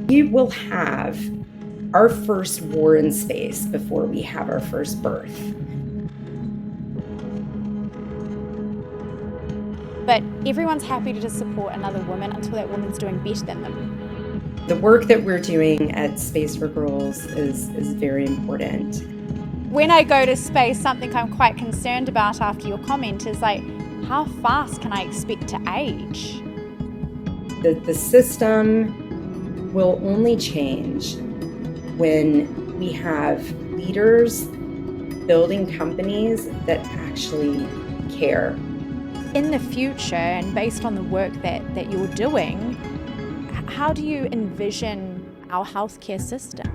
We will have our first war in space before we have our first birth. But everyone's happy to just support another woman until that woman's doing better than them. The work that we're doing at Space for Girls is very important. When I go to space, something I'm quite concerned about after your comment is like, how fast can I expect to age? The system will only change when we have leaders building companies that actually care. In the future, and based on the work that you're doing, how do you envision our healthcare system?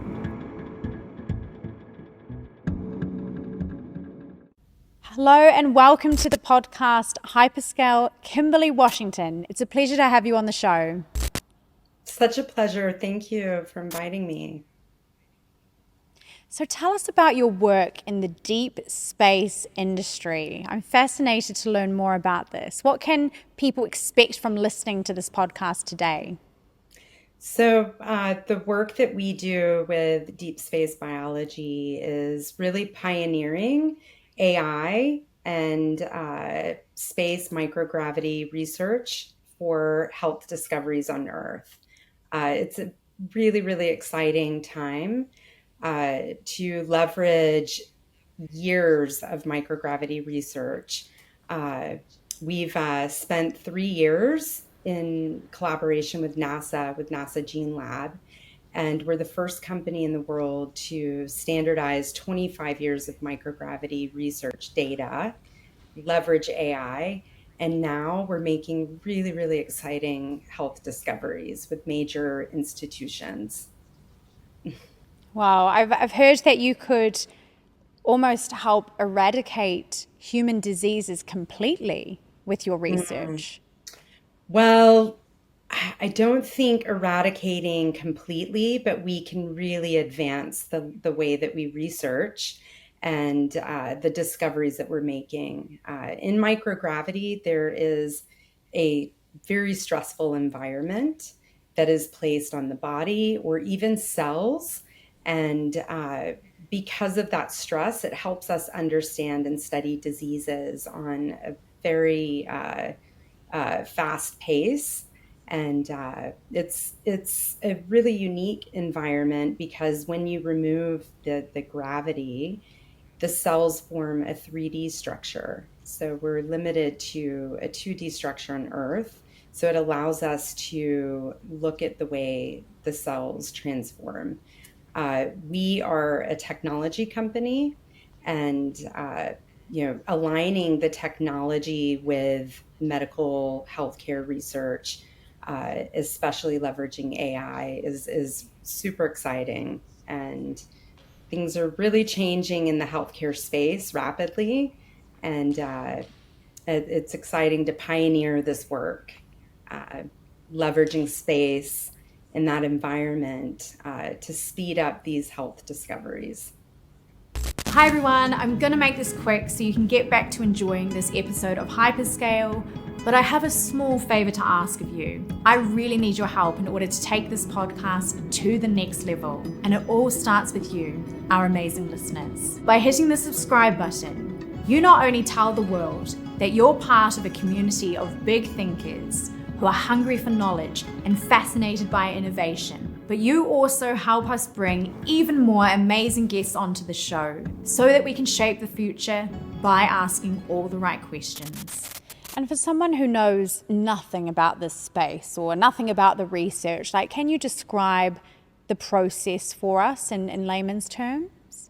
Hello and welcome to the podcast HYPERSCALE, Kimberly Washington. It's a pleasure to have you on the show. Such a pleasure. Thank you for inviting me. So tell us about your work in the deep space industry. I'm fascinated to learn more about this. What can people expect from listening to this podcast today? So the work that we do with deep space biology is really pioneering AI and space microgravity research for health discoveries on Earth. It's a really, really exciting time to leverage years of microgravity research. We've spent 3 years in collaboration with NASA Gene Lab, and we're the first company in the world to standardize 25 years of microgravity research data, leverage AI, and now we're making really, really exciting health discoveries with major institutions. Wow, I've heard that you could almost help eradicate human diseases completely with your research. Well, I don't think eradicating completely, but we can really advance the way that we research and the discoveries that we're making. In microgravity, there is a very stressful environment that is placed on the body or even cells. And because of that stress, it helps us understand and study diseases on a very fast pace. And it's a really unique environment because when you remove the gravity, the cells form a 3D structure. So we're limited to a 2D structure on Earth. So it allows us to look at the way the cells transform. We are a technology company, and aligning the technology with medical healthcare research, especially leveraging AI, is super exciting. And things are really changing in the healthcare space rapidly, and it's exciting to pioneer this work, uh, leveraging space in that environment to speed up these health discoveries. Hi everyone, I'm going to make this quick so you can get back to enjoying this episode of HYPERSCALE, but I have a small favor to ask of you. I really need your help in order to take this podcast to the next level, and it all starts with you, our amazing listeners. By hitting the subscribe button, you not only tell the world that you're part of a community of big thinkers who are hungry for knowledge and fascinated by innovation, but you also help us bring even more amazing guests onto the show so that we can shape the future by asking all the right questions. And for someone who knows nothing about this space or nothing about the research, can you describe the process for us in layman's terms?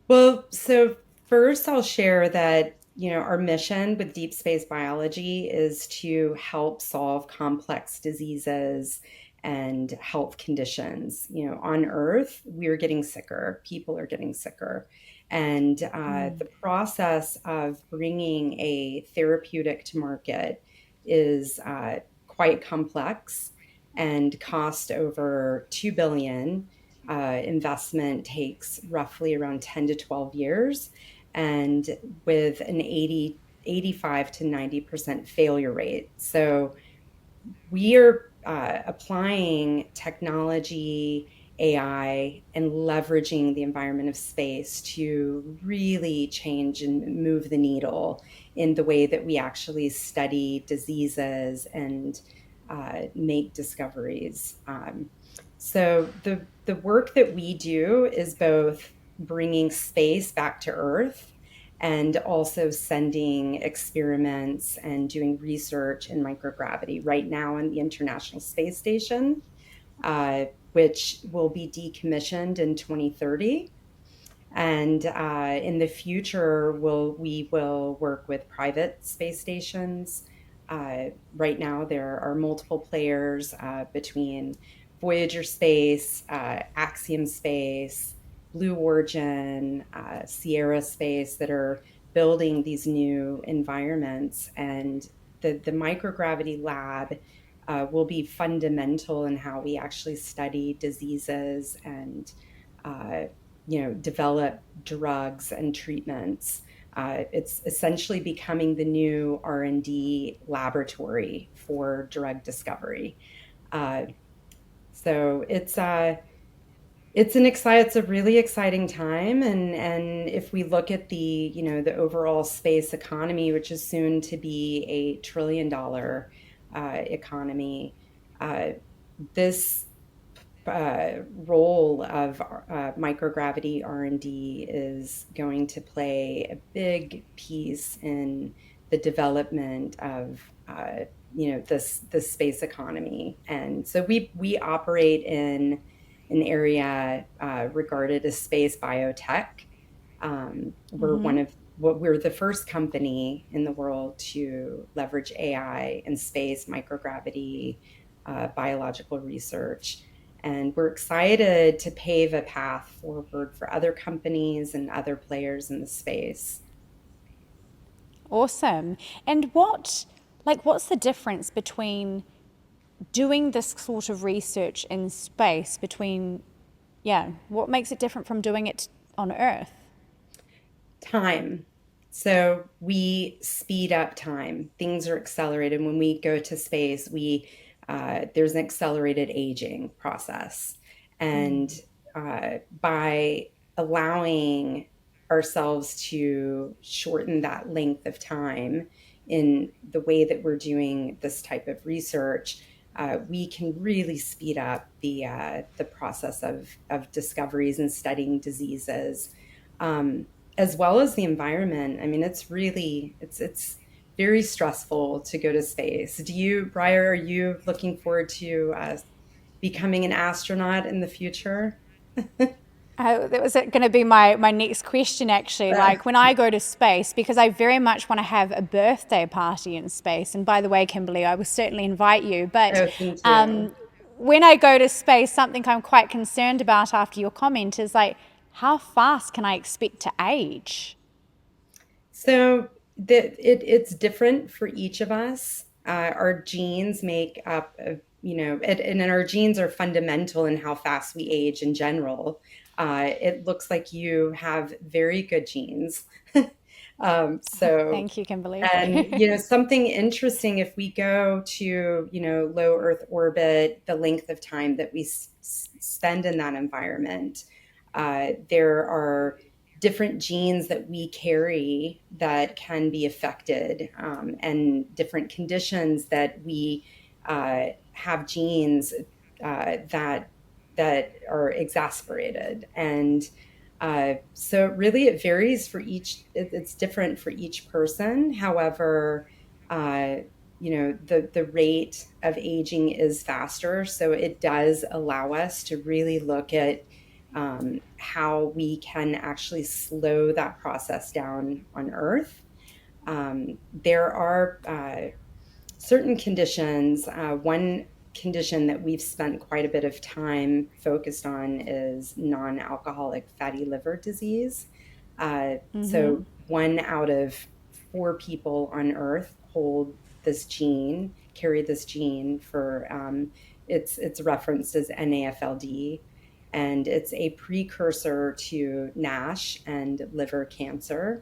Well, so first I'll share that, our mission with deep space biology is to help solve complex diseases and health conditions. On Earth, we're getting sicker, people are getting sicker. And the process of bringing a therapeutic to market is quite complex and cost over 2 billion. Investment takes roughly around 10 to 12 years, and with an 85 to 90% failure rate. So we are applying technology, AI, and leveraging the environment of space to really change and move the needle in the way that we actually study diseases and make discoveries. So the work that we do is both bringing space back to Earth and also sending experiments and doing research in microgravity right now on the International Space Station, which will be decommissioned in 2030. And in the future, we will work with private space stations. Right now, there are multiple players between Voyager Space, Axiom Space, Blue Origin, Sierra Space that are building these new environments. And the microgravity lab will be fundamental in how we actually study diseases and uh, develop drugs and treatments. It's essentially becoming the new R&D laboratory for drug discovery. Uh, so it's a really exciting time, and if we look at the overall space economy, which is soon to be $1 trillion economy, uh, this role of microgravity R&D is going to play a big piece in the development of this space economy. And so we operate in an area regarded as space biotech. Mm-hmm. We're the first company in the world to leverage AI and space microgravity biological research. And we're excited to pave a path forward for other companies and other players in the space. Awesome. And what's the difference between doing this sort of research in space what makes it different from doing it on Earth? Time. So we speed up time. Things are accelerated. When we go to space, we there's an accelerated aging process, and by allowing ourselves to shorten that length of time in the way that we're doing this type of research, we can really speed up the process of discoveries and studying diseases. As well as the environment. I mean, it's very stressful to go to space. Briar, are you looking forward to becoming an astronaut in the future? That was going to be my next question, actually. Uh, Like, when I go to space, because I very much want to have a birthday party in space. And by the way, Kimberly, I will certainly invite you. But oh, thank you. when I go to space, something I'm quite concerned about after your comment is like, how fast can I expect to age? So it's different for each of us. Our genes make up, and our genes are fundamental in how fast we age in general. It looks like you have very good genes. So, Thank you, Kimberly. and something interesting, if we go to low Earth orbit, the length of time that we spend in that environment, there are different genes that we carry that can be affected, and different conditions that we have genes that are exasperated. And so really it varies for it's different for each person. However, uh, the rate of aging is faster. So it does allow us to really look at how we can actually slow that process down on Earth. There are certain conditions. One condition that we've spent quite a bit of time focused on is non-alcoholic fatty liver disease. So 1 out of 4 people on Earth carry this gene for it's referenced as NAFLD, and it's a precursor to NASH and liver cancer.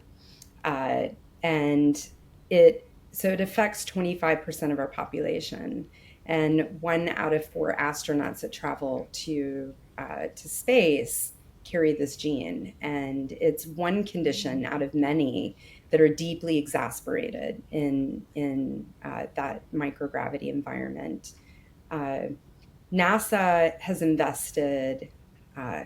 And it affects 25% of our population. And 1 out of 4 astronauts that travel to space carry this gene, and it's one condition out of many that are deeply exacerbated in that microgravity environment. Uh, NASA has invested uh,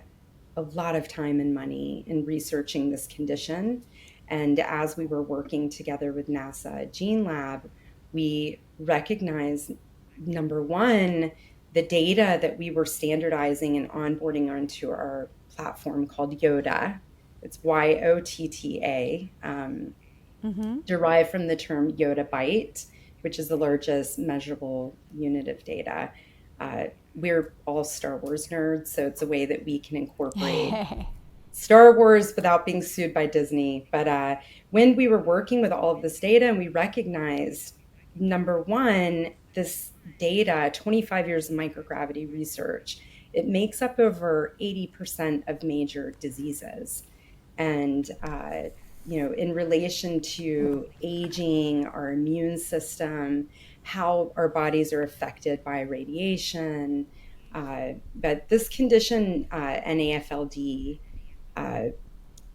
a lot of time and money in researching this condition. And as we were working together with NASA Gene Lab, we recognized, number one, the data that we were standardizing and onboarding onto our platform called YOTA. It's YOTTA, derived from the term Yotta byte, which is the largest measurable unit of data. Uh, we're all Star Wars nerds, so it's a way that we can incorporate Star Wars without being sued by Disney. But when we were working with all of this data, and we recognized, number one, this data, 25 years of microgravity research, it makes up over 80% of major diseases. And in relation to aging, our immune system, how our bodies are affected by radiation. But this condition, NAFLD, uh,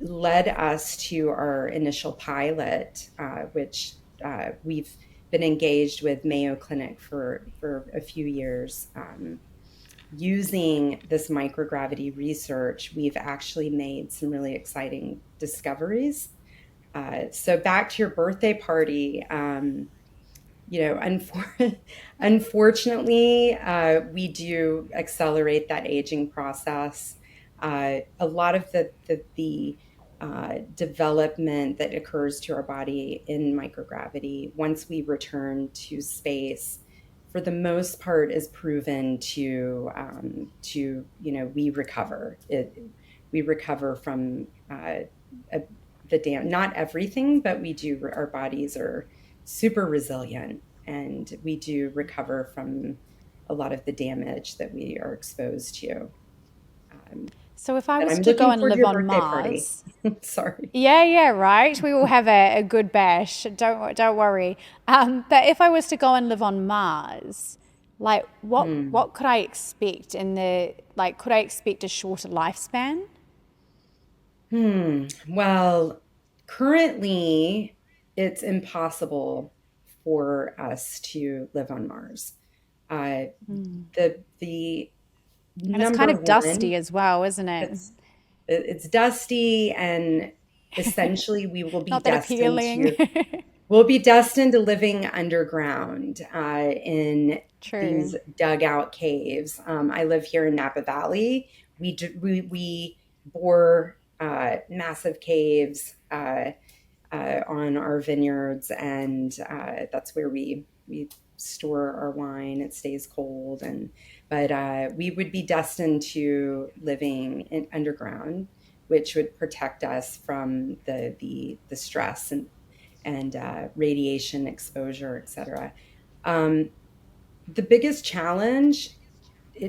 led us to our initial pilot, which we've been engaged with Mayo Clinic for a few years. Using this microgravity research, we've actually made some really exciting discoveries. So back to your birthday party, unfortunately, we do accelerate that aging process. A lot of the development that occurs to our body in microgravity, once we return to space, for the most part, is proven we recover it. We recover from the not everything, but we do. Our bodies are super resilient, and we do recover from a lot of the damage that we are exposed to. So if I But was I'm to go looking and forward to live your on birthday party. Mars, Sorry. yeah, right. We will have a good bash. Don't worry. But if I was to go and live on Mars, like what could I expect in the like? Could I expect a shorter lifespan? Well, currently, it's impossible for us to live on Mars. Uh, the And it's kind number of dusty one, as well, isn't it? it's dusty, and essentially we will be Not that destined appealing. to we'll be destined to living underground in True. these dugout caves. I live here in Napa Valley. We bore massive caves on our vineyards, and that's where we store our wine. It stays cold, and but we would be destined to living underground, which would protect us from the stress and radiation exposure, et cetera. Um, the biggest challenge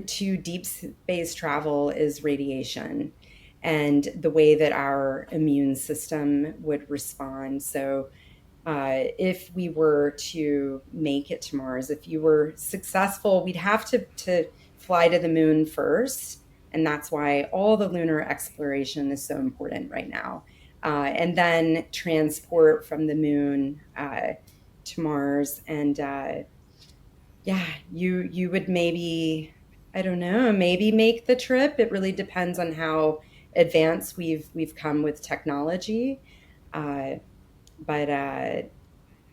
to deep space travel is radiation and the way that our immune system would respond. So, if we were to make it to Mars, if you were successful, we'd have to fly to the moon first. And that's why all the lunar exploration is so important right now. And then transport from the moon to Mars. And yeah, you would maybe, I don't know, maybe make the trip. It really depends on how advanced we've come with technology. Uh, but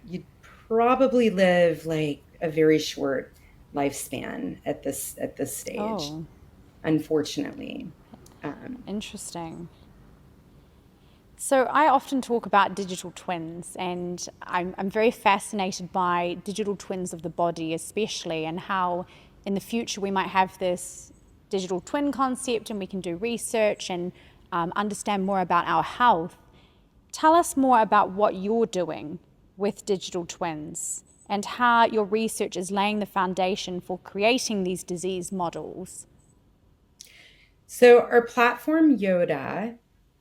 you'd probably live like a very short lifespan at this stage, Oh, unfortunately. Um, interesting. So I often talk about digital twins, and I'm very fascinated by digital twins of the body, especially, and how in the future we might have this digital twin concept, and we can do research and understand more about our health. Tell us more about what you're doing with digital twins and how your research is laying the foundation for creating these disease models. so our platform Yoda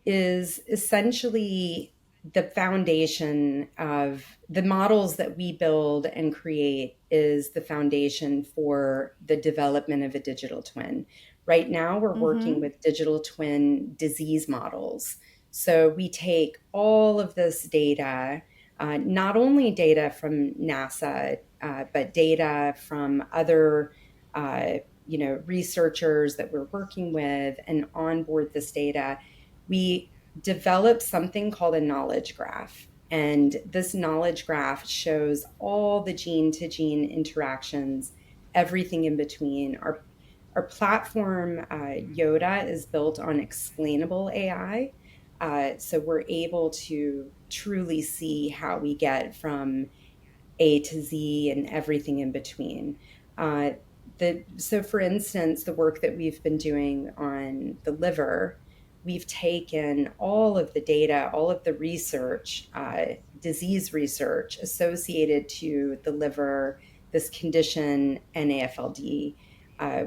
is essentially the foundation of the models that we build and create is the foundation for the development of a digital twin. Right now, we're working Mm-hmm. with digital twin disease models. So we take all of this data, not only data from NASA, but data from other, uh, researchers that we're working with, and onboard this data. We develop something called a knowledge graph. And this knowledge graph shows all the gene to gene interactions, everything in between. Our platform, Yoda, is built on explainable AI. So we're able to truly see how we get from A to Z and everything in between. Uh, so, for instance, the work that we've been doing on the liver, we've taken all of the data, all of the research, disease research associated to the liver, this condition, NAFLD.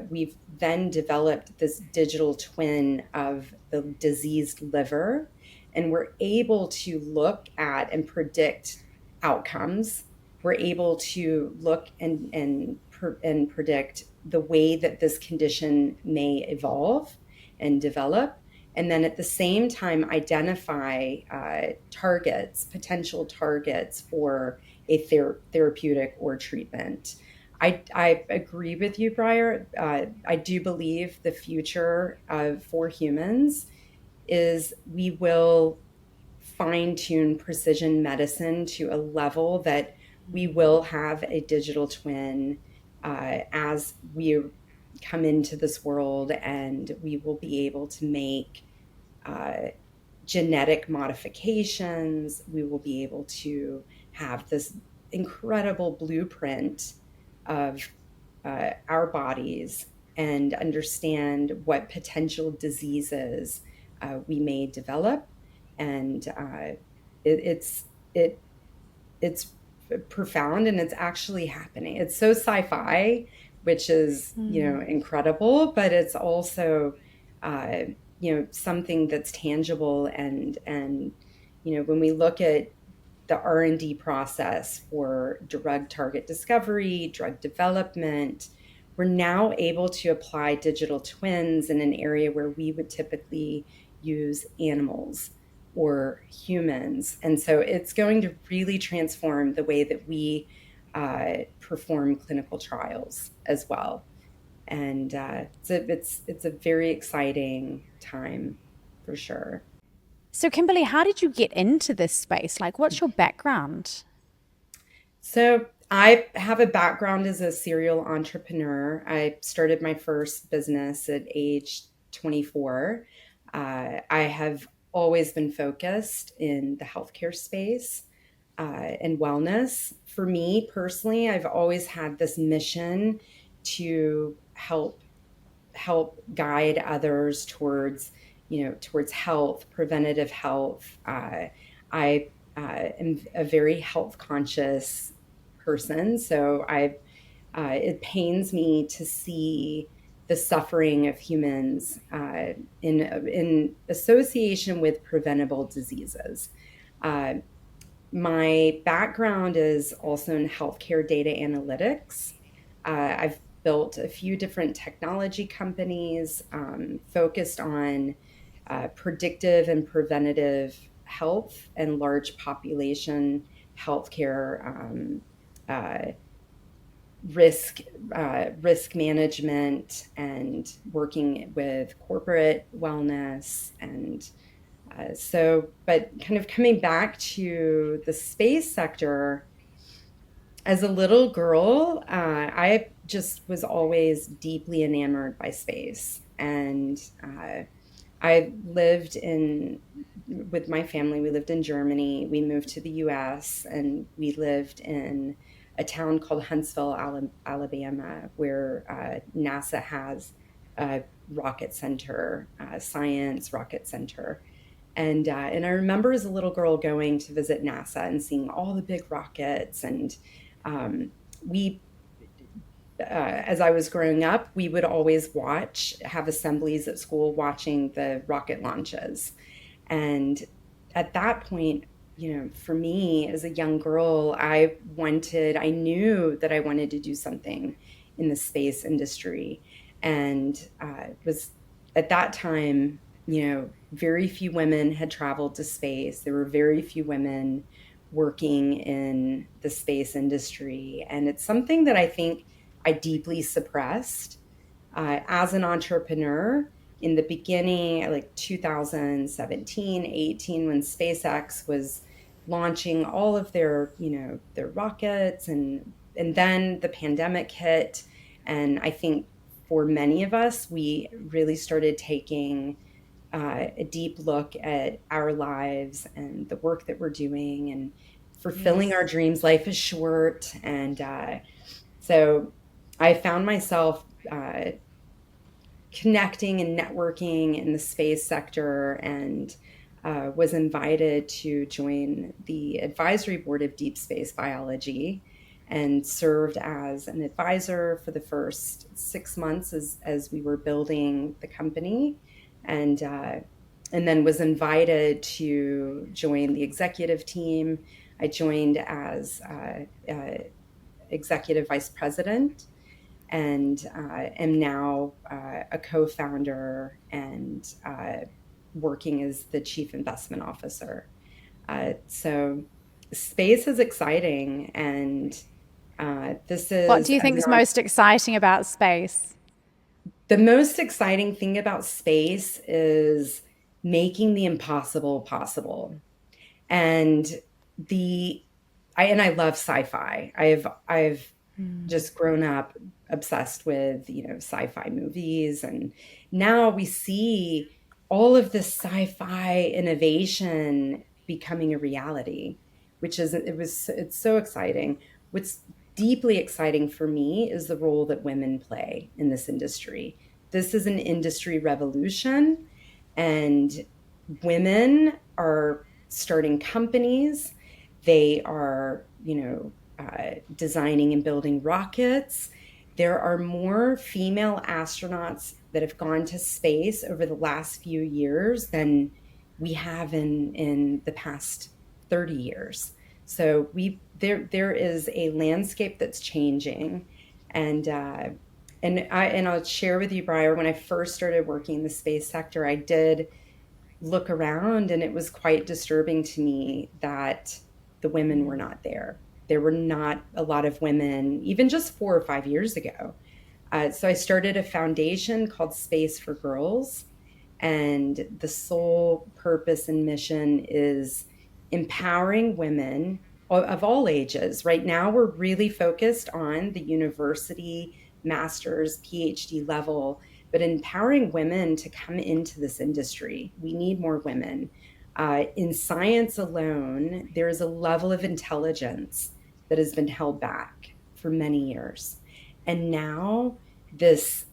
We've then developed this digital twin of the diseased liver, and we're able to look at and predict outcomes. We're able to look and predict the way that this condition may evolve and develop, and then at the same time identify targets, potential targets for a therapeutic or treatment. I agree with you, Briar. I do believe the future for humans is we will fine tune precision medicine to a level that we will have a digital twin as we come into this world, and we will be able to make uh, genetic modifications. We will be able to have this incredible blueprint of our bodies and understand what potential diseases we may develop. And it, it's it it's profound, and it's actually happening. It's so sci-fi, which is incredible, but it's also uh, something that's tangible. And when we look at the R&D process for drug target discovery, drug development, we're now able to apply digital twins in an area where we would typically use animals or humans. And so it's going to really transform the way that we perform clinical trials as well. And it's a very exciting time for sure. So, Kimberly, how did you get into this space? Like, what's your background? So I have a background as a serial entrepreneur. I started my first business at age 24. I have always been focused in the healthcare space and wellness. For me personally, I've always had this mission to help guide others towards towards health, preventative health. I am a very health conscious person, so I it pains me to see the suffering of humans in association with preventable diseases. Uh, my background is also in healthcare data analytics. I've built a few different technology companies focused on predictive and preventative health and large population healthcare uh, risk risk management, and working with corporate wellness. And but kind of coming back to the space sector, as a little girl, I just was always deeply enamored by space. And I lived with my family, we lived in Germany. We moved to the US, and we lived in a town called Huntsville, Alabama, where NASA has a rocket center, science rocket center. And I remember as a little girl going to visit NASA and seeing all the big rockets. And we as I was growing up, we would always have assemblies at school watching the rocket launches. And at that point, for me as a young girl, I knew that I wanted to do something in the space industry. And was at that time, very few women had traveled to space. There were very few women working in the space industry. And it's something that I think I deeply suppressed as an entrepreneur in the beginning, like 2017, 18, when SpaceX was launching all of their rockets, and then the pandemic hit. And I think for many of us, we really started taking a deep look at our lives and the work that we're doing and fulfilling our Yes. dreams. Life is short. And so I found myself connecting and networking in the space sector, and was invited to join the advisory board of Deep Space Biology and served as an advisor for the first 6 months as we were building the company, and then was invited to join the executive team. I joined as executive vice president, and am now a co-founder and working as the chief investment officer. So space is exciting, and this What is do you think is most exciting about space? the most exciting thing about space is making the impossible possible. And the I love sci-fi. I've just grown up obsessed with, sci-fi movies, and now we see all of this sci-fi innovation becoming a reality, which is it's so exciting. What's deeply exciting for me is the role that women play in this industry. This is an industry revolution, and women are starting companies. They are, designing and building rockets. There are more female astronauts that have gone to space over the last few years than we have in the past 30 years. So there is a landscape that's changing, and I'll share with you, Briar. When I first started working in the space sector, I did look around, and it was quite disturbing to me that the women were not there. There were not a lot of women, even just 4 or 5 years ago. So I started a foundation called Space for Girls, and the sole purpose and mission is empowering women of all ages. Right now, we're really focused on the university, master's, PhD level, but empowering women to come into this industry. We need more women. In science alone, there is a level of intelligence that has been held back for many years. And now this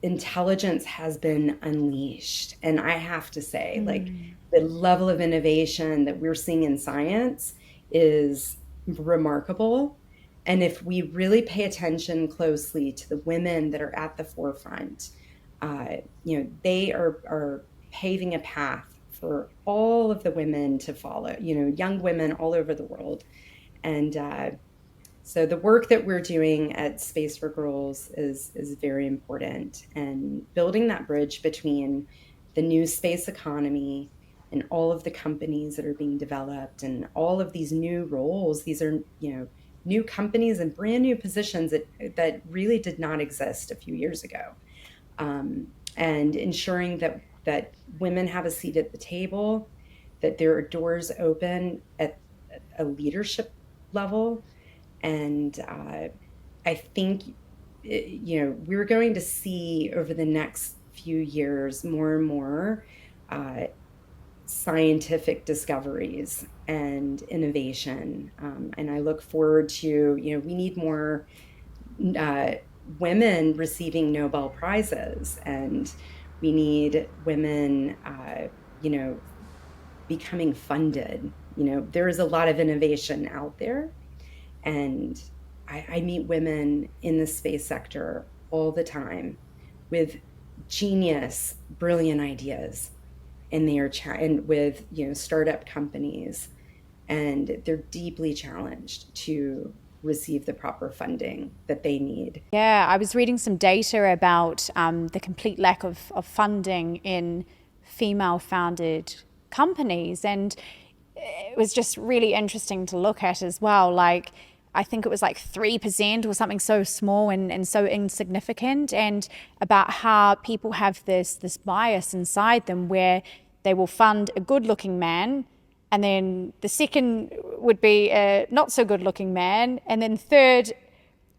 intelligence has been unleashed. And I have to say, like, the level of innovation that we're seeing in science is remarkable. And if we really pay attention closely to the women that are at the forefront, they are paving a path for all of the women to follow, young women all over the world. And so the work that we're doing at Space for Girls is very important, and building that bridge between the new space economy and all of the companies that are being developed and all of these new roles. These are, new companies and brand new positions that really did not exist a few years ago. And ensuring that women have a seat at the table, that there are doors open at a leadership level. And I think, we're going to see over the next few years more and more scientific discoveries and innovation. And I look forward to, we need more women receiving Nobel Prizes, and we need women, becoming funded. There is a lot of innovation out there, and I meet women in the space sector all the time with genius, brilliant ideas. and they are and with startup companies, and they're deeply challenged to receive the proper funding that they need. Yeah, I was reading some data about the complete lack of funding in female founded companies. And it was just really interesting to look at as well. Like, I think it was like 3% or something so small and so insignificant, and about how people have this bias inside them where they will fund a good looking man, and then the second would be a not so good looking man, and then third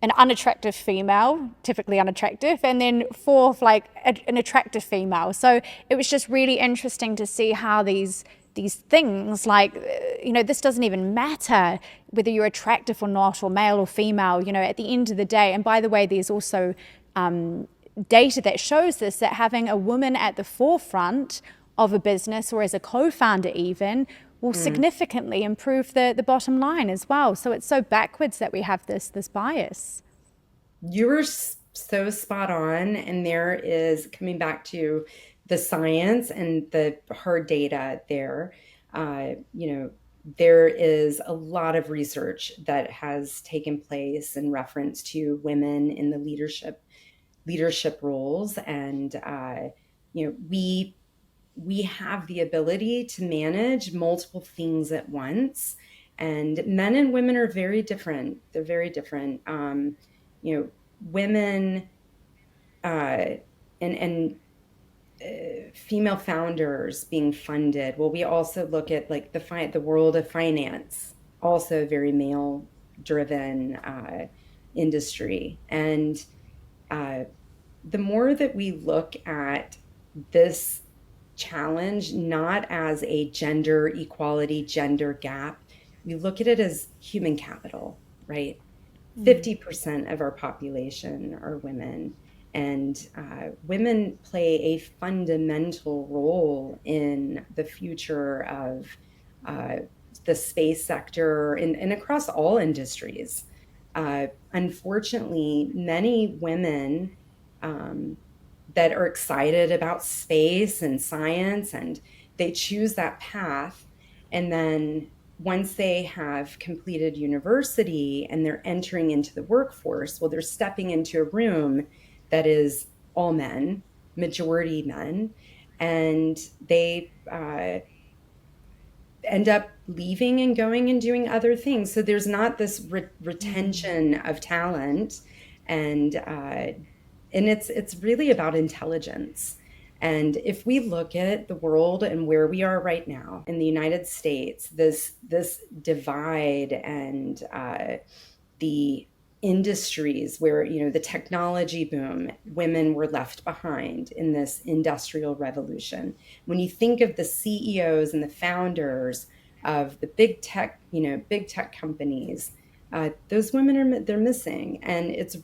an unattractive female, typically unattractive, and then fourth, like an attractive female. So it was just really interesting to see how these things, like, this doesn't even matter whether you're attractive or not, or male or female, at the end of the day. And by the way, there's also data that shows this, that having a woman at the forefront of a business, or as a co-founder even, will significantly improve the bottom line as well. So it's so backwards that we have this bias. You were so spot on. And there is, coming back to the science and the hard data there, there is a lot of research that has taken place in reference to women in the leadership roles. And, we have the ability to manage multiple things at once. And men and women are very different. They're very different. Women and female founders being funded. Well, we also look at like the world of finance, also a very male driven industry. And the more that we look at this challenge not as a gender equality, gender gap, we look at it as human capital, right? 50% of our population are women, and women play a fundamental role in the future of the space sector and across all industries. Unfortunately, many women that are excited about space and science, and they choose that path. And then once they have completed university and they're entering into the workforce, well, they're stepping into a room that is all men, majority men, and they end up leaving and going and doing other things. So there's not this retention of talent, and it's really about intelligence. And if we look at the world and where we are right now in the United States, this divide and the industries where, the technology boom, women were left behind in this industrial revolution. When you think of the CEOs and the founders of the big tech companies, those women they're missing. And it's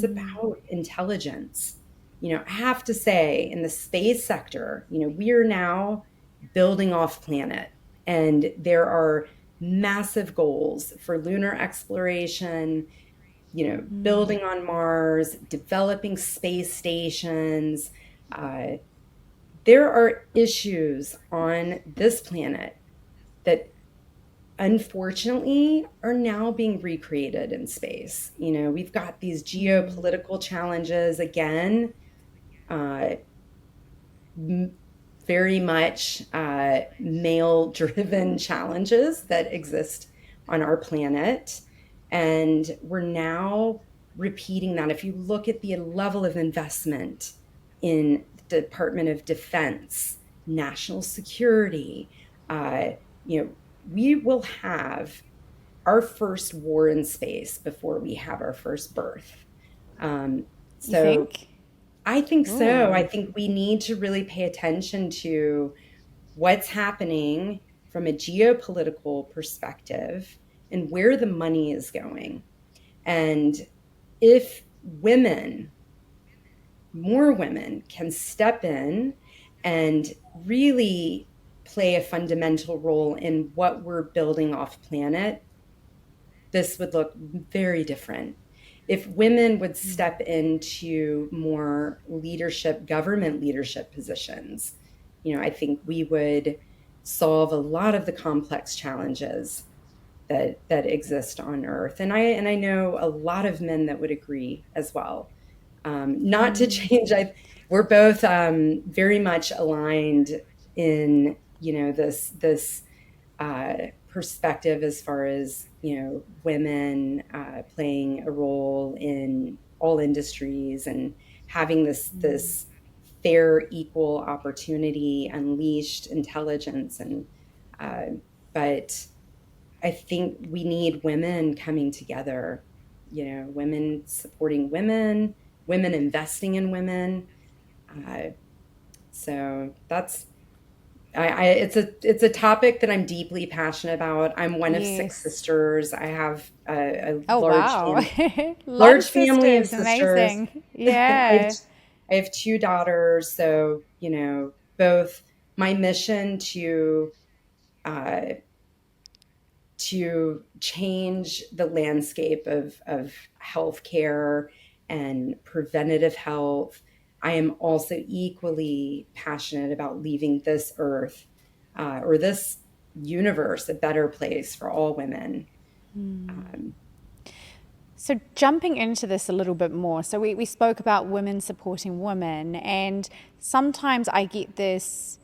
about intelligence. I have to say, in the space sector, we are now building off planet, and there are massive goals for lunar exploration, building on Mars, developing space stations. There are issues on this planet that unfortunately are now being recreated in space. We've got these geopolitical challenges again, very much male driven challenges that exist on our planet. And we're now repeating that. If you look at the level of investment in the Department of Defense, national security, we will have our first war in space before we have our first birth. You think? I think Ooh. so. I think we need to really pay attention to what's happening from a geopolitical perspective and where the money is going. And if more women can step in and really play a fundamental role in what we're building off planet, this would look very different. If women would step into more leadership, government leadership positions, I think we would solve a lot of the complex challenges that exist on Earth. And I know a lot of men that would agree as well. Not to change, we're both very much aligned in this perspective as far as women playing a role in all industries and having this fair, equal opportunity, unleashed intelligence, and uh, but I think we need women coming together, women supporting women, women investing in women. Uh, so that's it's a topic that I'm deeply passionate about. I'm one of six Yes. sisters. I have a Oh, large wow. family, Lot of large family of sisters. sisters. Amazing. I have, Yeah. I have two daughters, so both my mission uh, to change the landscape of healthcare and preventative health. I am also equally passionate about leaving this earth or this universe a better place for all women. Um, So, jumping into this a little bit more, so we spoke about women supporting women, and sometimes I get this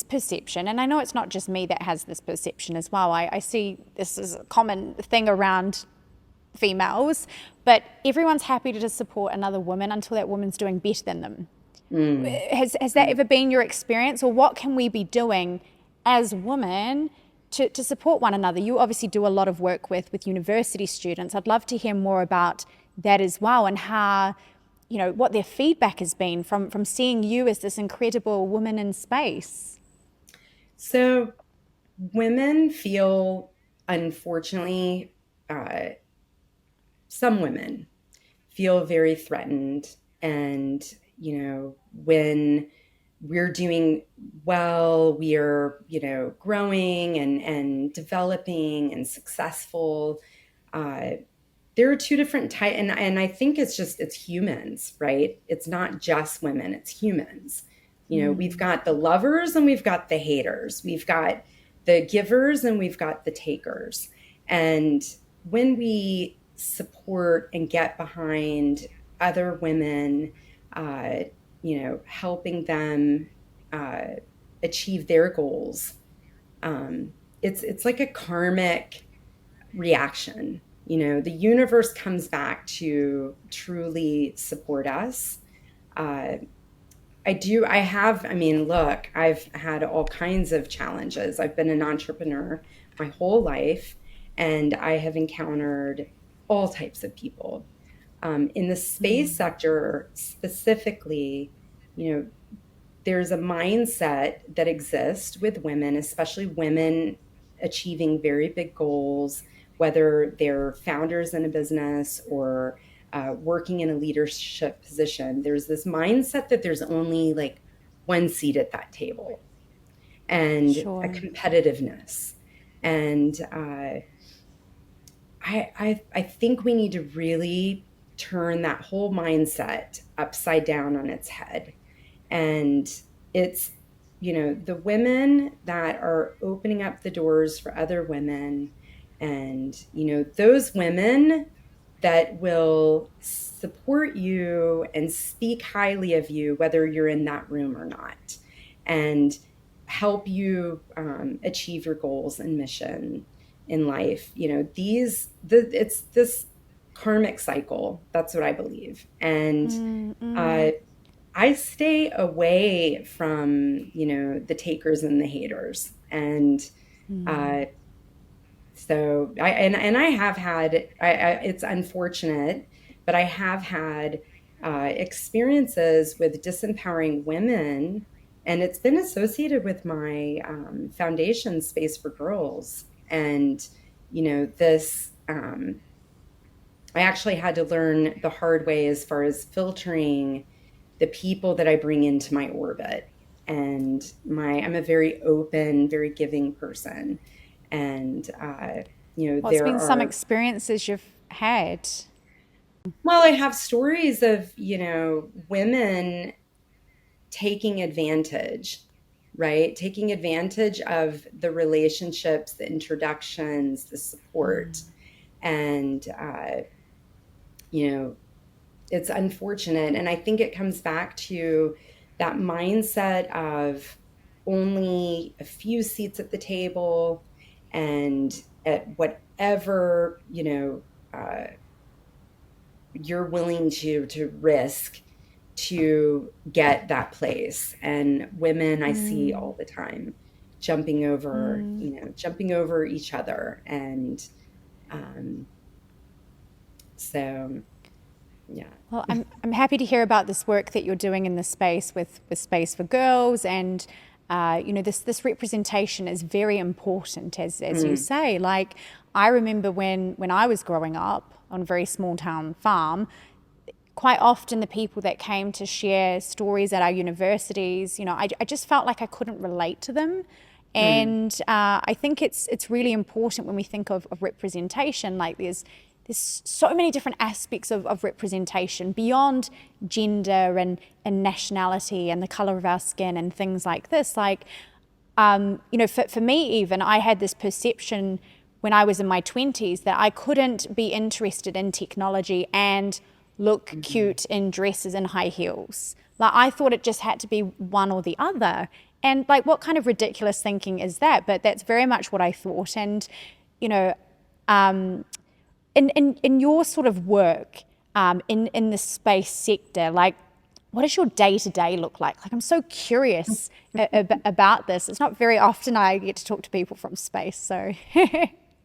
perception, and I know it's not just me that has this perception as well. I see this is a common thing around females, but everyone's happy to just support another woman until that woman's doing better than them. mm, Has that ever been your experience, or what can we be doing as women to support one another? You obviously do a lot of work with university students. I'd love to hear more about that as well, and how, what their feedback has been from seeing you as this incredible woman in space. so women feel, unfortunately, uh, some women feel very threatened. And, when we're doing well, we're, growing and developing and successful. Uh, there are two different types. And I think it's humans, right? It's not just women, it's humans. We've got the lovers and we've got the haters. We've got the givers and we've got the takers. And when we support and get behind other women, uh, helping them uh, achieve their goals, it's like a karmic reaction. The universe comes back to truly support us. Uh, I mean, look, I've had all kinds of challenges. I've been an entrepreneur my whole life, and I have encountered all types of people. In the space sector specifically, you know, there's a mindset that exists with women, especially women achieving very big goals, whether they're founders in a business or working in a leadership position. There's this mindset that there's only like one seat at that table and a Sure. competitiveness. And I think we need to really turn that whole mindset upside down on its head. And it's, the women that are opening up the doors for other women, and, those women that will support you and speak highly of you, whether you're in that room or not, and help you achieve your goals and mission in life. It's this karmic cycle. That's what I believe. And uh, I stay away from, the takers and the haters. And uh, and I have had, it's unfortunate, but I have had experiences with disempowering women, and it's been associated with my foundation, Space for Girls. And, this, I actually had to learn the hard way as far as filtering the people that I bring into my orbit. And I'm a very open, very giving person. And, Well, it's there been some are, experiences you've had. well, I have stories of, women taking advantage, right? Taking advantage of the relationships, the introductions, the support. And, you know, it's unfortunate. And I think it comes back to that mindset of only a few seats at the table and at whatever, you're willing to risk to get that place. And women I see Mm, all the time jumping over, mm. jumping over each other. And um, so, yeah. Well, I'm happy to hear about this work that you're doing in this space with Space for Girls, and this representation is very important, as you Mm, say. Like, I remember when I was growing up on a very small town farm, quite often the people that came to share stories at our universities, I just felt like I couldn't relate to them. mm, And I think it's really important when we think of representation. Like, there's so many different aspects of representation beyond gender and nationality and the color of our skin and things like this. Like, for me, even, I had this perception when I was in my 20s that I couldn't be interested in technology and look mm. cute in dresses and high heels. Like, I thought it just had to be one or the other. And like, what kind of ridiculous thinking is that? But that's very much what I thought. And, you know, in your sort of work, in the space sector, like, what does your day to day look like? Like, I'm so curious about this. It's not very often I get to talk to people from space. So,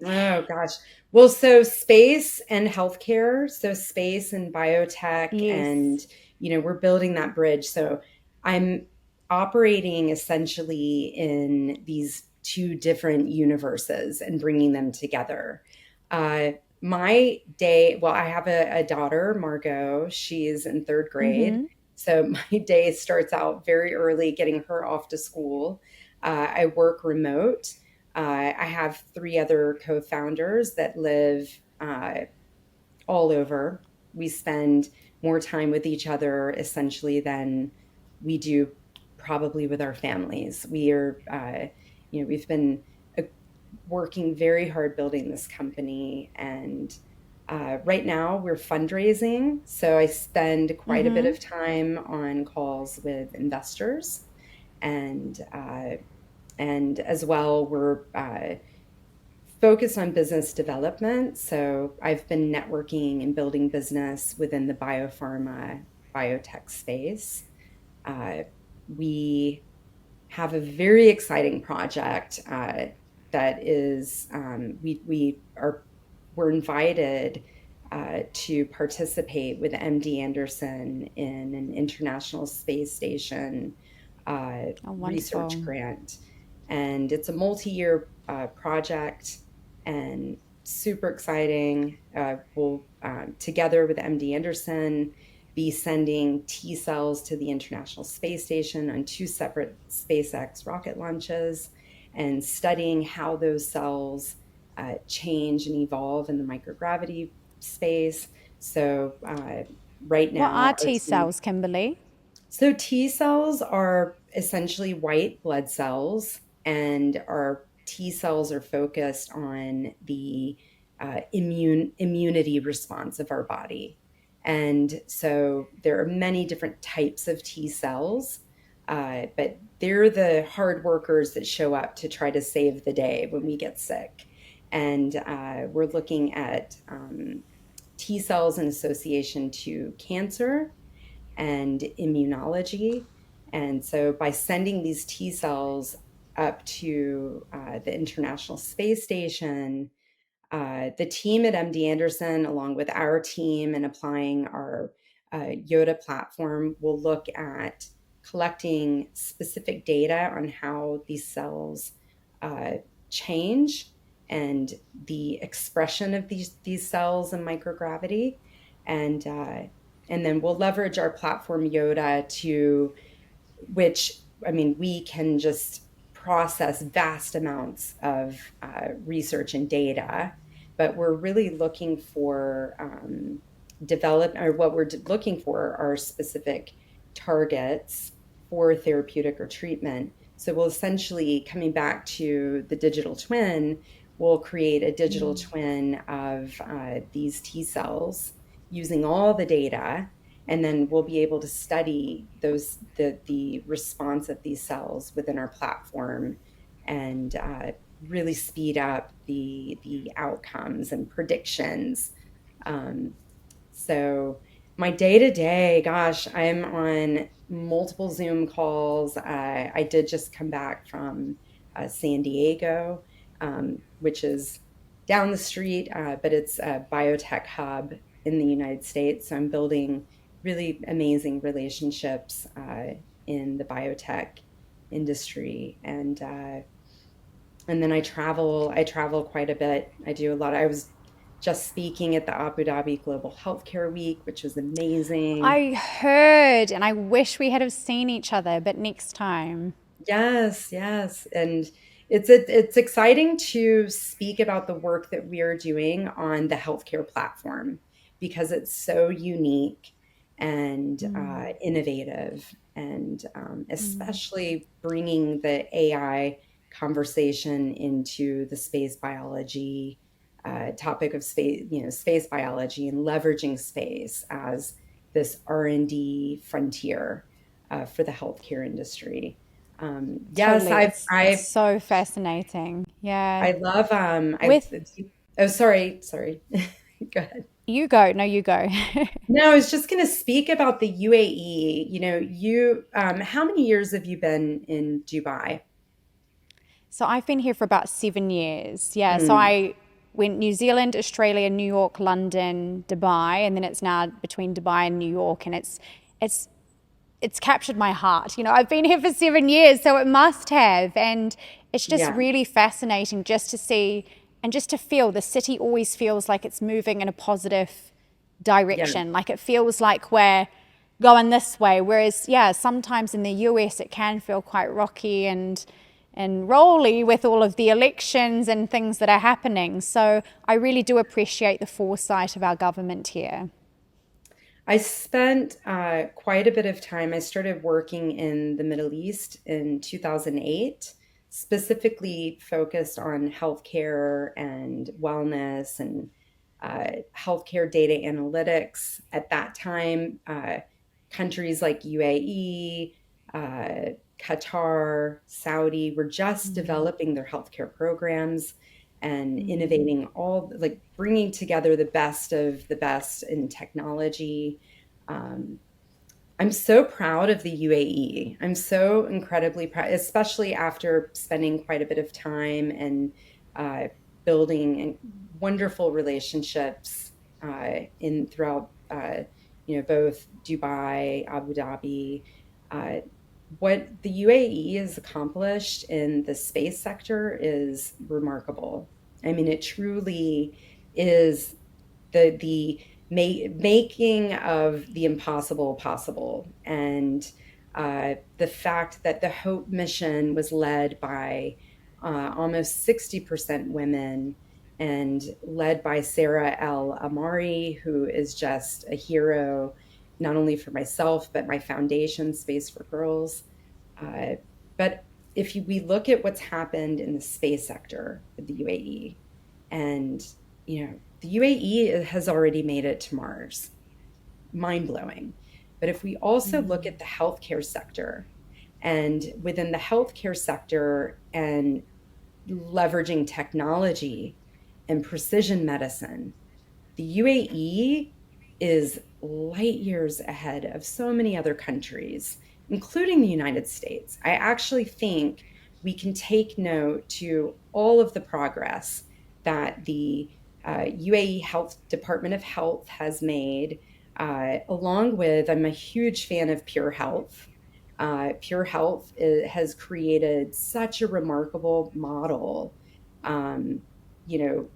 Oh gosh. Well, so space and healthcare, so space and biotech, and yes. we're building that bridge. So I'm operating essentially in these two different universes and bringing them together. My day, well, I have a daughter, Margot. She's in third grade. Mm-hmm. So my day starts out very early, getting her off to school. I work remote. I have three other co founders that live all over. We spend more time with each other essentially than we do probably with our families. We've been uh, working very hard building this company. And right now we're fundraising. So I spend quite a bit Mm-hmm. of time on calls with investors. And and as well, we're focused on business development. So I've been networking and building business within the biopharma, biotech space. Uh, we have a very exciting project that is we're invited to participate with MD Anderson in an International Space Station Oh, research wonderful. grant, and it's a multi-year project and super exciting. We'll together with MD Anderson be sending T cells to the International Space Station on two separate SpaceX rocket launches and studying how those cells change and evolve in the microgravity space. So, right What now, are our T team. cells, Kimberly? So, T cells are essentially white blood cells, and our T cells are focused on the immunity response of our body. And so there are many different types of T cells, but they're the hard workers that show up to try to save the day when we get sick. And we're looking at T cells in association to cancer and immunology. And so by sending these T cells up to the International Space Station, the team at MD Anderson, along with our team and applying our Yoda platform, will look at collecting specific data on how these cells uh, change and the expression of these cells in microgravity, and uh, and then we'll leverage our platform Yoda to which I mean we can just process vast amounts of research and data, but we're really looking for develop or what we're looking for are specific targets for therapeutic or treatment. So we'll essentially, coming back to the digital twin, we'll create a digital Mm. twin of these T cells using all the data, and then we'll be able to study the response of these cells within our platform and really speed up the outcomes and predictions. Um, so my day to day, gosh, I'm on multiple Zoom calls. I did just come back from San Diego, which is down the street, but it's a biotech hub in the United States. So I'm building really amazing relationships in the biotech industry, and then I travel. I travel quite a bit. I do a lot. I was just speaking at the Abu Dhabi Global Healthcare Week, which was amazing. I heard, and I wish we had have seen each other, but next time. Yes, yes. And it's exciting to speak about the work that we are doing on the healthcare platform because it's so unique and Mm. innovative, and Mm. especially bringing the AI conversation into the space biology topic of space, space biology, and leveraging space as this R&D frontier for the healthcare industry. Yes, Totally. It's I've so fascinating. Yeah. I love With oh, sorry. Go ahead. you go. No, you go. No, I was just going to speak about the UAE. How many years have you been in Dubai? So I've been here for about 7 years. Yeah. So Mm, I went New Zealand, Australia, New York, London, Dubai, and then it's now between Dubai and New York, and it's it's captured my heart. I've been here for 7 years, so it must have. And it's just yeah, really fascinating just to see and just to feel the city always feels like it's moving in a positive yeah, direction. Like it feels like we're going this way. Whereas, yeah, sometimes in the US it can feel quite rocky and rolly with all of the elections and things that are happening. So I really do appreciate the foresight of our government here. I spent quite a bit of time. I started working in the Middle East in 2008, specifically focused on healthcare and wellness and healthcare data analytics. At that time, countries like UAE, Qatar, Saudi were just Mm, developing their healthcare programs and mm, innovating, all like bringing together the best of the best in technology. um, I'm so proud of the UAE. I'm so incredibly proud, especially after spending quite a bit of time and uh, building wonderful relationships in throughout, both Dubai, Abu Dhabi. Uh, what the UAE has accomplished in the space sector is remarkable. I mean, it truly is the making of the impossible possible, and the fact that the Hope mission was led by almost 60% women and led by Sarah El Amari, who is just a hero, not only for myself, but my foundation, Space for Girls. Uh, but we look at what's happened in the space sector with the UAE, and the UAE has already made it to Mars, mind blowing. But if we also look mm, at the healthcare sector, and within the healthcare sector and leveraging technology and precision medicine, the UAE is light years ahead of so many other countries, including the United States. I actually think we can take note to all of the progress that the UAE Health Department of Health has made, along with, I'm a huge fan of Pure Health. Pure Health has created such a remarkable model, um,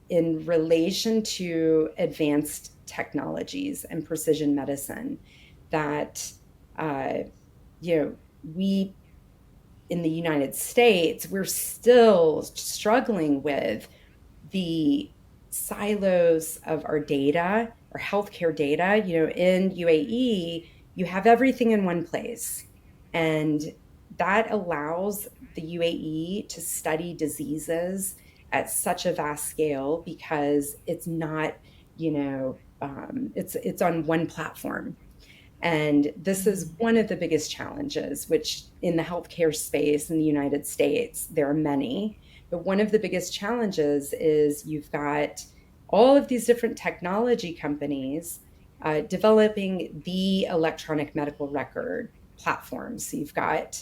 in relation to advanced technologies and precision medicine, that, uh, we in the United States, we're still struggling with the silos of our data, our healthcare data. In UAE, you have everything in one place. And that allows the UAE to study diseases at such a vast scale because it's not, it's on one platform. And this is one of the biggest challenges, which in the healthcare space in the United States, there are many. But one of the biggest challenges is you've got all of these different technology companies developing the electronic medical record platforms. So you've got,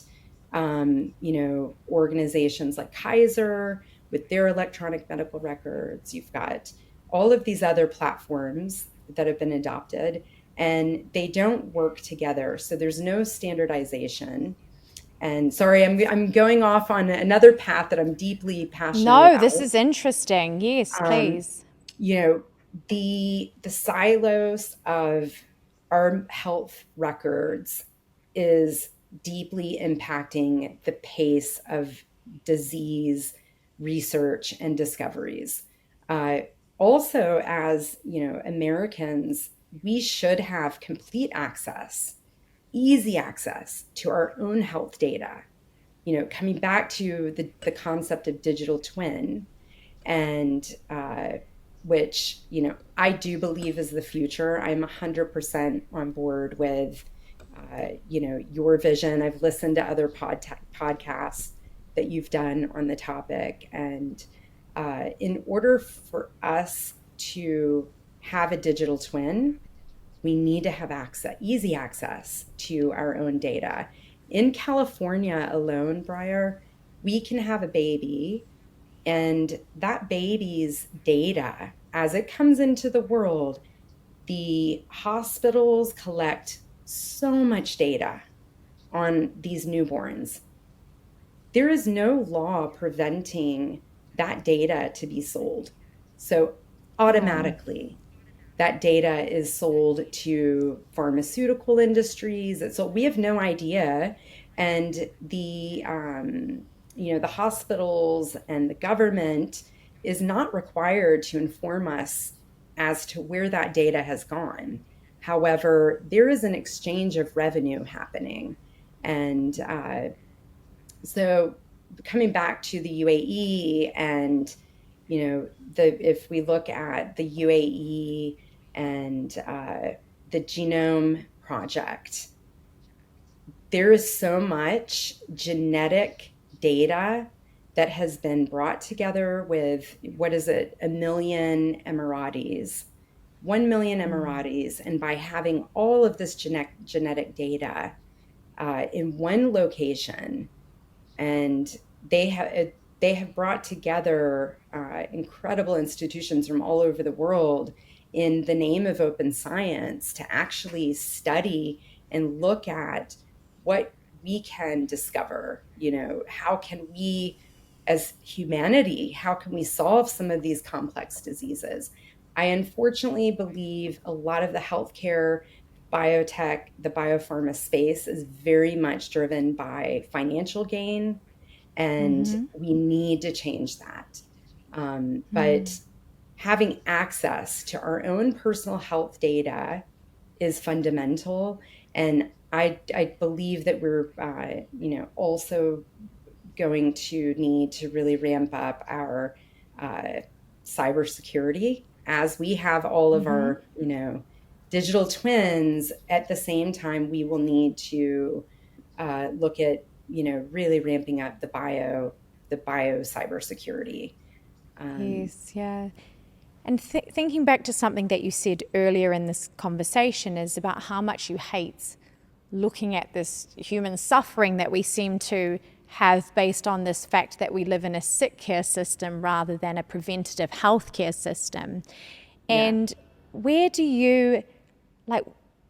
organizations like Kaiser with their electronic medical records. You've got all of these other platforms that have been adopted, and they don't work together. So there's no standardization. And sorry, I'm going off on another path that I'm deeply passionate No, this about. is interesting. Yes, Um, please. you know, the silos of our health records is deeply impacting the pace of disease research and discoveries. Uh, Also, as Americans, we should have complete access, easy access to our own health data. Coming back to the concept of digital twin, and which I do believe is the future. I'm 100% on board with your vision. I've listened to other podcasts that you've done on the topic, and in order for us to have a digital twin, we need to have easy access to our own data. In California alone, Briar, we can have a baby, and that baby's data, as it comes into the world, the hospitals collect so much data on these newborns. There is no law preventing that data to be sold. So Wow. automatically, that data is sold to pharmaceutical industries. So we have no idea. And the hospitals and the government is not required to inform us as to where that data has gone. However, there is an exchange of revenue happening. And so coming back to the UAE, and if we look at the UAE and the Genome Project, there is so much genetic data that has been brought together with, what is it, a million Emiratis, 1 million Emiratis. And by having all of this genetic data in one location, and they have brought together incredible institutions from all over the world in the name of open science to actually study and look at what we can discover. How can we, as humanity, how can we solve some of these complex diseases? I unfortunately believe a lot of the healthcare, biotech, the biopharma space is very much driven by financial gain, and we need to change that. But having access to our own personal health data is fundamental, and I believe that we're also going to need to really ramp up our uh, cybersecurity as we have all of our digital twins. At the same time, we will need to look at really ramping up the bio cybersecurity. Um, Yes, yeah. And thinking back to something that you said earlier in this conversation is about how much you hate looking at this human suffering that we seem to have based on this fact that we live in a sick care system rather than a preventative healthcare system. yeah. And where do you like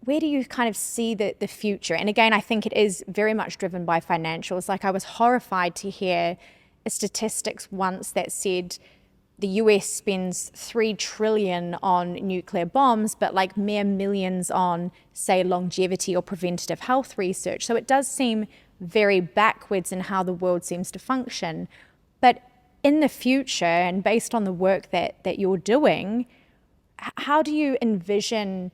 where do you kind of see the future? And again, I think it is very much driven by financials. Like I was horrified to hear a statistics once that said the US spends 3 trillion on nuclear bombs, but like mere millions on, say, longevity or preventative health research. So it does seem very backwards in how the world seems to function. But in the future, and based on the work that you're doing, how do you envision,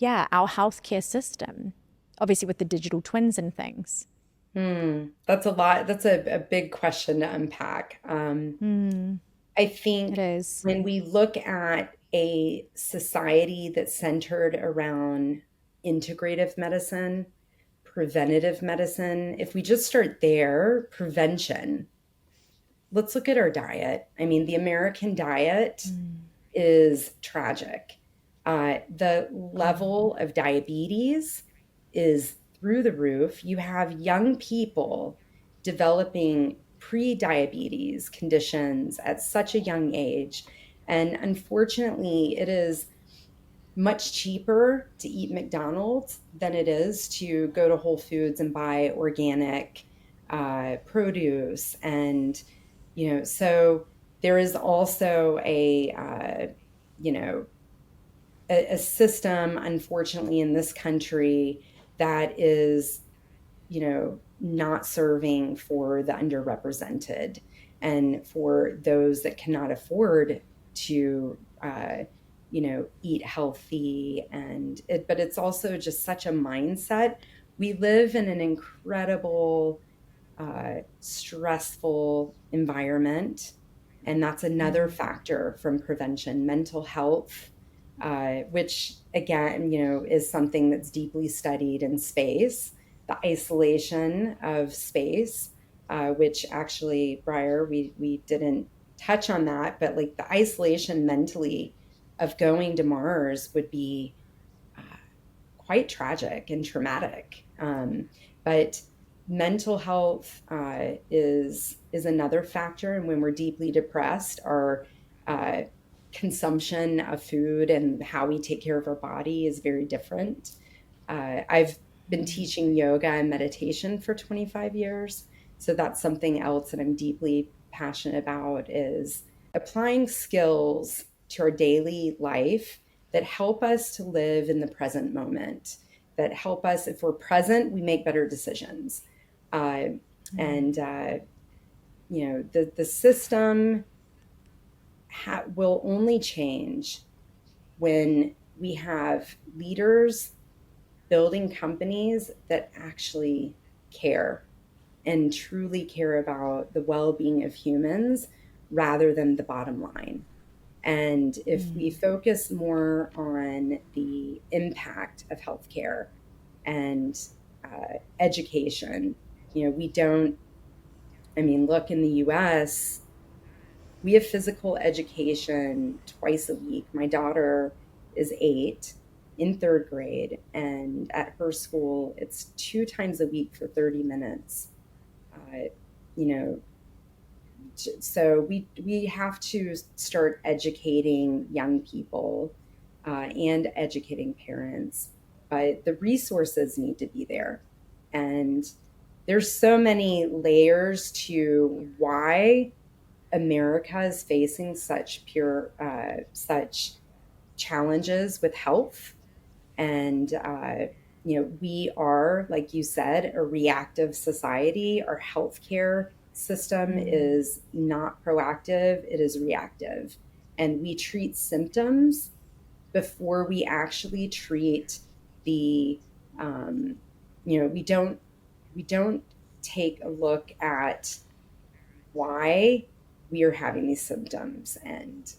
our healthcare system? Obviously with the digital twins and things. That's a lot. That's a big question to unpack. Mm, I it think is. when we look at a society that's centered around integrative medicine, preventative medicine, if we just start there, prevention, let's look at our diet. I mean, the American diet Mm, is tragic. The mm, level of diabetes is through the roof. You have young people developing pre-diabetes conditions at such a young age. And unfortunately, it is much cheaper to eat McDonald's than it is to go to Whole Foods and buy organic produce. And, so there is also you know, a system, unfortunately, in this country that is not serving for the underrepresented and for those that cannot afford to, eat healthy. But it's also just such a mindset. We live in an incredible, stressful environment. And that's another mm, factor from prevention, mental health, which again, is something that's deeply studied in space, the isolation of space, which actually, Briar, we didn't touch on that, but like the isolation mentally of going to Mars would be uh, quite tragic and traumatic. But mental health is another factor, and when we're deeply depressed, our uh, consumption of food and how we take care of our body is very different. I've been mm. teaching yoga and meditation for 25 years, so that's something else that I'm deeply passionate about is applying skills to our daily life that help us to live in the present moment, that help us, if we're present, we make better decisions. Uh, and, the system will only change when we have leaders building companies that actually care and truly care about the well being of humans rather than the bottom line. And if we Mm. focus more on the impact of healthcare and education, we don't, I mean, look in the US, we have physical education twice a week. My daughter is 8 in third grade, and at her school, it's 2 times a week for 30 minutes. Uh, you know, so we have to start educating young people and educating parents, but the resources need to be there, and there's so many layers to why America is facing such challenges with health. And, we are, like you said, a reactive society. Our healthcare system Mm. is not proactive, it is reactive. And we treat symptoms before we actually treat the, um, we don't take a look at why we are having these symptoms. And,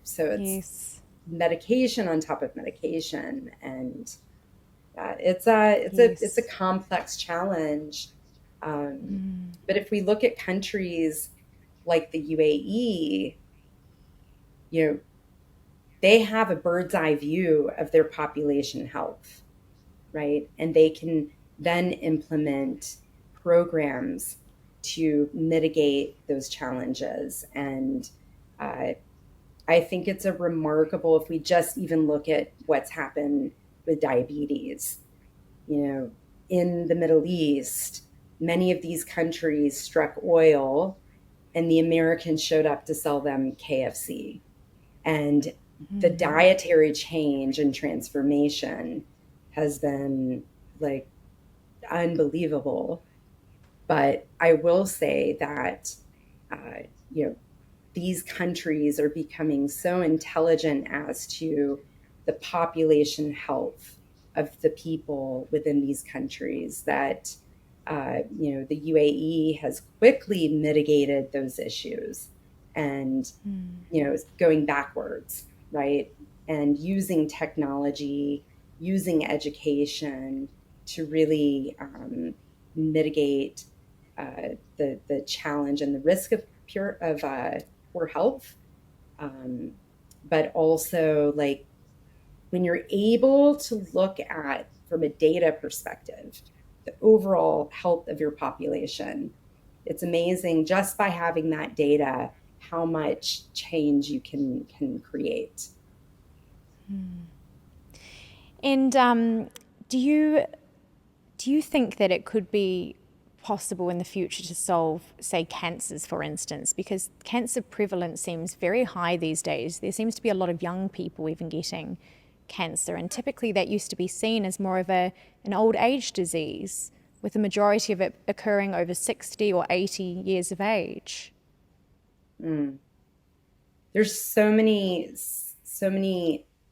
so it's Yes. medication on top of medication. And it's a Yes. complex challenge. Um, Mm. but if we look at countries like the UAE, you know, they have a bird's eye view of their population health, right? And they can then implement programs to mitigate those challenges. And uh, I think it's a remarkable, if we just even look at what's happened with diabetes, you know, in the Middle East, many of these countries struck oil and the Americans showed up to sell them KFC. And the Mm. dietary change and transformation has been like unbelievable. But I will say that, uh, you know, these countries are becoming so intelligent as to the population health of the people within these countries that The UAE has quickly mitigated those issues and, going backwards, right? And using technology, using education to really mitigate the challenge and the risk of poor health, um, but also like when you're able to look at from a data perspective the overall health of your population, it's amazing just by having that data how much change you can create. And do you think that it could be possible in the future to solve, say, cancers, for instance? Because cancer prevalence seems very high these days. There seems to be a lot of young people even getting cancer, and typically that used to be seen as more of an old age disease, with the majority of it occurring over 60 or 80 years of age. Mm. There's so many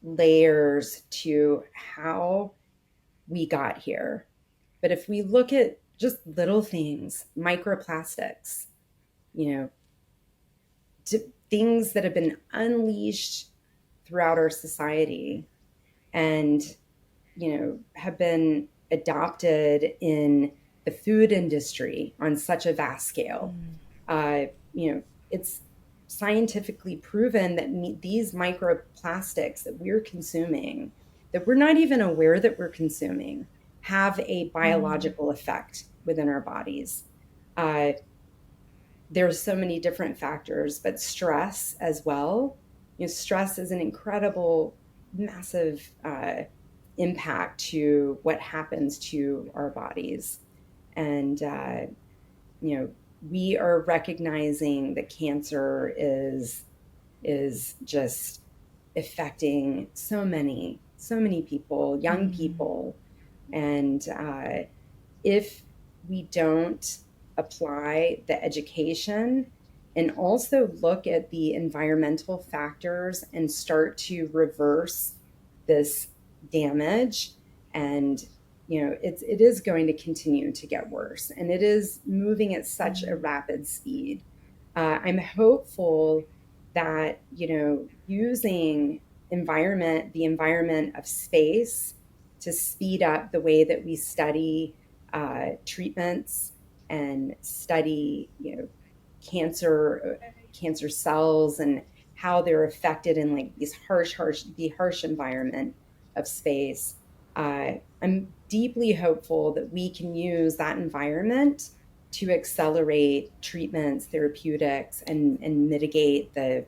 layers to how we got here. But if we look at just little things, microplastics, you know, things that have been unleashed throughout our society and, have been adopted in the food industry on such a vast scale. Uh, it's scientifically proven that these microplastics that we're consuming, that we're not even aware that we're consuming, have a biological effect within our bodies. Uh, there's so many different factors, but stress as well. Stress is an incredible, massive impact to what happens to our bodies. And, we are recognizing that cancer is just affecting so many people, young people. And if we don't apply the education and also look at the environmental factors and start to reverse this damage, and it is going to continue to get worse, and it is moving at such a rapid speed. I'm hopeful that using the environment of space to speed up the way that we study treatments and study cancer cells and how they're affected in like these harsh environment of space. I'm deeply hopeful that we can use that environment to accelerate treatments, therapeutics, and mitigate the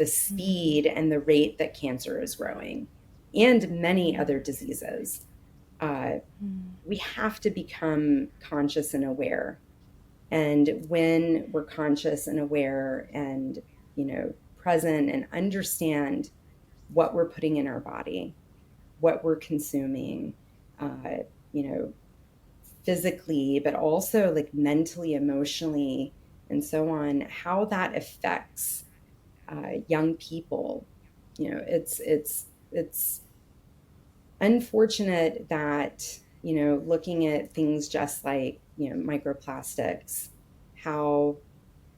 speed and the rate that cancer is growing, and many other diseases. Uh, we have to become conscious and aware. And when we're conscious and aware and, present and understand what we're putting in our body, what we're consuming, uh, you know, physically, but also like mentally, emotionally, and so on, how that affects young people. It's unfortunate that looking at things just like microplastics, how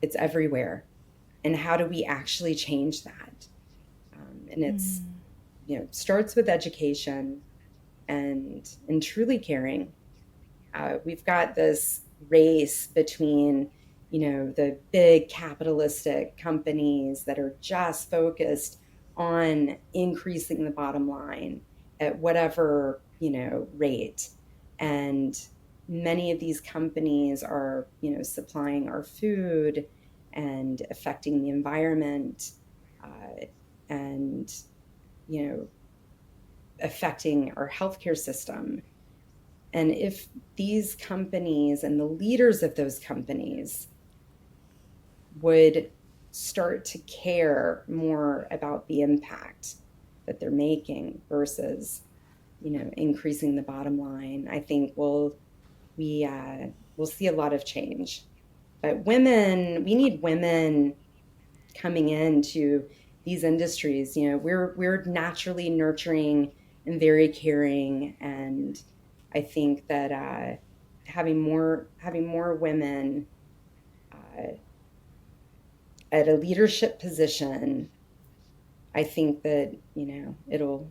it's everywhere, and how do we actually change that? And it's starts with education and truly caring. We've got this race between the big capitalistic companies that are just focused on increasing the bottom line at whatever rate, and many of these companies are supplying our food and affecting the environment, and you know affecting our healthcare system. And if these companies and the leaders of those companies would start to care more about the impact that they're making versus, increasing the bottom line, I think we'll see a lot of change. But we need women coming into these industries. We're naturally nurturing and very caring, and I think that having more women at a leadership position, I think that, it'll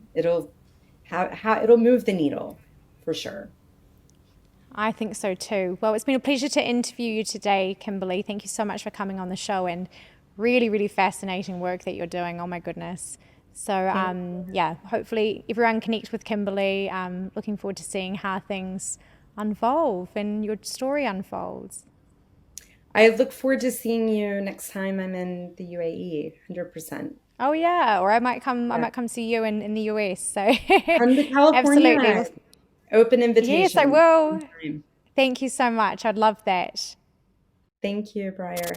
move the needle for sure. I think so too. Well, it's been a pleasure to interview you today, Kimberly. Thank you so much for coming on the show, and really, really fascinating work that you're doing. Oh my goodness. So yeah, hopefully everyone connect with Kimberly. Looking forward to seeing how things unfold and your story unfolds. I look forward to seeing you next time I'm in the UAE, 100%. Oh yeah, or I might come. I Yeah. might come see you in the US. So Come to absolutely. California. Open Yes, I invitation. will. Anytime. Thank you so much. I'd love that. Thank you, Briar.